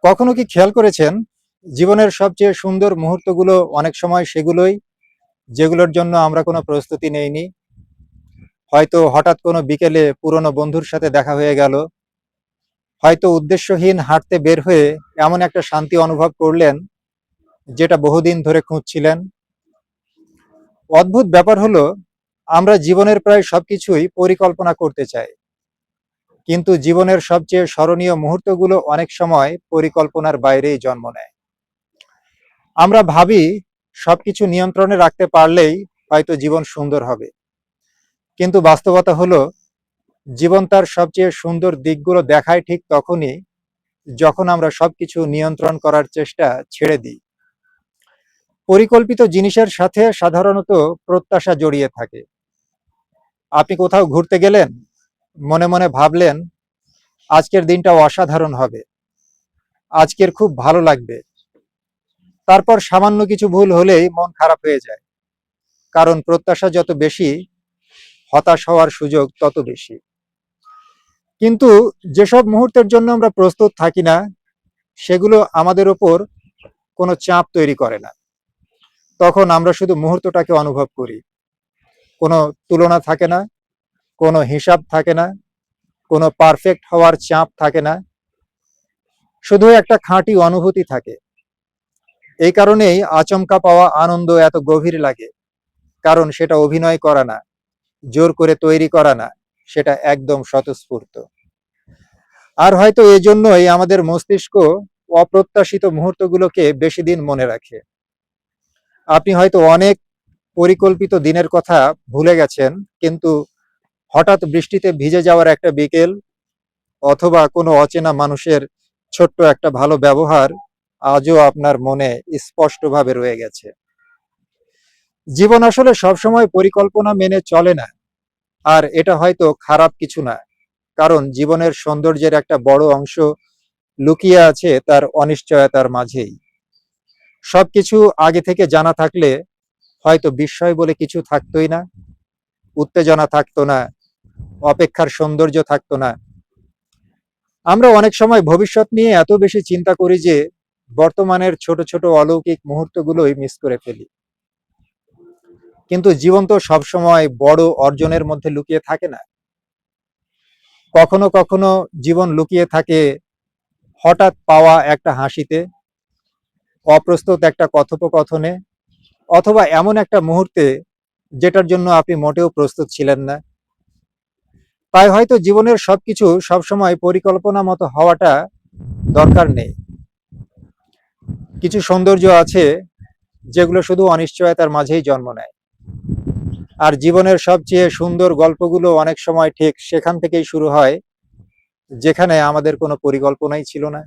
কখনো কি খেয়াল করেছেন জীবনের সবচেয়ে সুন্দর মুহূর্তগুলো অনেক সময় সেগুলোই যেগুলোর জন্য আমরা কোনো প্রস্তুতি নেইনি। হয়তো হঠাৎ কোনো বিকেলে পুরনো বন্ধুর সাথে দেখা হয়ে গেল, হয়তো উদ্দেশ্যহীন হাঁটতে বের হয়ে এমন একটা শান্তি অনুভব করলেন যেটা বহুদিন ধরে খুঁজছিলেন। অদ্ভুত ব্যাপার হলো, আমরা জীবনের প্রায় সবকিছুই পরিকল্পনা করতে চাই, কিন্তু জীবনের সবচেয়ে স্মরণীয় মুহূর্তগুলো অনেক সময় পরিকল্পনার বাইরেই জন্ম নেয়। আমরা ভাবি সবকিছু নিয়ন্ত্রণে রাখতে পারলেই হয়তো জীবন সুন্দর হবে, কিন্তু বাস্তবতা হলো জীবন তার সবচেয়ে সুন্দর দিকগুলো দেখায় ঠিক তখনই যখন আমরা সবকিছু নিয়ন্ত্রণ করার চেষ্টা ছেড়ে দিই। পরিকল্পিত জিনিসের সাথে সাধারণত প্রত্যাশা জড়িয়ে থাকে। আপনি কোথাও ঘুরতে গেলেন, মনে মনে ভাবলেন আজকের দিনটা অসাধারণ হবে, আজকের খুব ভালো লাগবে। তারপর সামান্য কিছু ভুল হলেই মন খারাপ হয়ে যায়, কারণ প্রত্যাশা যত বেশি, হতাশ হওয়ার সুযোগ তত বেশি। কিন্তু যেসব মুহূর্তের জন্য আমরা প্রস্তুত থাকি না, সেগুলো আমাদের ওপর কোনো চাপ তৈরি করে না। তখন আমরা শুধু মুহূর্তটাকে অনুভব করি। কোনো তুলনা থাকে না, কোনো হিসাব থাকে না, কোনো পারফেক্ট হওয়ার চাপ থাকে না, শুধু একটা খাঁটি অনুভূতি থাকে। এই কারণেই আচমকা পাওয়া আনন্দ এত গভীর লাগে, কারণ সেটা অভিনয় করা না, জোর করে তৈরি করা না, সেটা একদম স্বতঃস্ফূর্ত। আর হয়তো এজন্যই আমাদের মস্তিষ্ক অপ্রত্যাশিত মুহূর্তগুলোকে বেশি দিন মনে রাখে। আপনি হয়তো অনেক পরিকল্পিত দিনের কথা ভুলে গেছেন, কিন্তু হঠাৎ বৃষ্টিতে ভিজে যাওয়ার একটা বিকেল অথবা কোনো অচেনা মানুষের ছোট্ট একটা ভালো ব্যবহার আজও আপনার মনে স্পষ্টভাবে রয়ে গেছে। জীবন আসলে সবসময় পরিকল্পনা মেনে চলে না, আর এটা হয়তো খারাপ কিছু না, কারণ জীবনের সৌন্দর্যের একটা বড় অংশ লুকিয়ে আছে তার অনিশ্চয়তার মাঝেই। সবকিছু আগে থেকে জানা থাকলে হয়তো বিস্ময় বলে কিছু থাকতোই না, উত্তেজনা থাকতো না, অপেক্ষার সৌন্দর্য থাকতো না। আমরা অনেক সময় ভবিষ্যৎ নিয়ে এত বেশি চিন্তা করি যে বর্তমানের ছোট ছোট অলৌকিক মুহূর্তগুলোই মিস করে ফেলি। কিন্তু জীবন তো সবসময় বড় অর্জনের মধ্যে লুকিয়ে থাকে না। কখনো কখনো জীবন লুকিয়ে থাকে হঠাৎ পাওয়া একটা হাসিতে, অপ্রস্তুত একটা কথোপকথনে, অথবা এমন একটা মুহূর্তে যেটার জন্য আপনি মোটেও প্রস্তুত ছিলেন না। তাই হয়তো জীবনের সবকিছু সবসময় পরিকল্পনা মতো হওয়াটা দরকার নেই। কিছু সৌন্দর্য আছে যেগুলো শুধু অনিশ্চয়তার মাঝেই জন্ম নেয়। আর জীবনের সবচেয়ে সুন্দর গল্পগুলো অনেক সময় ঠিক সেখান থেকেই শুরু হয়, যেখানে আমাদের কোনো পরিকল্পনাই ছিল না।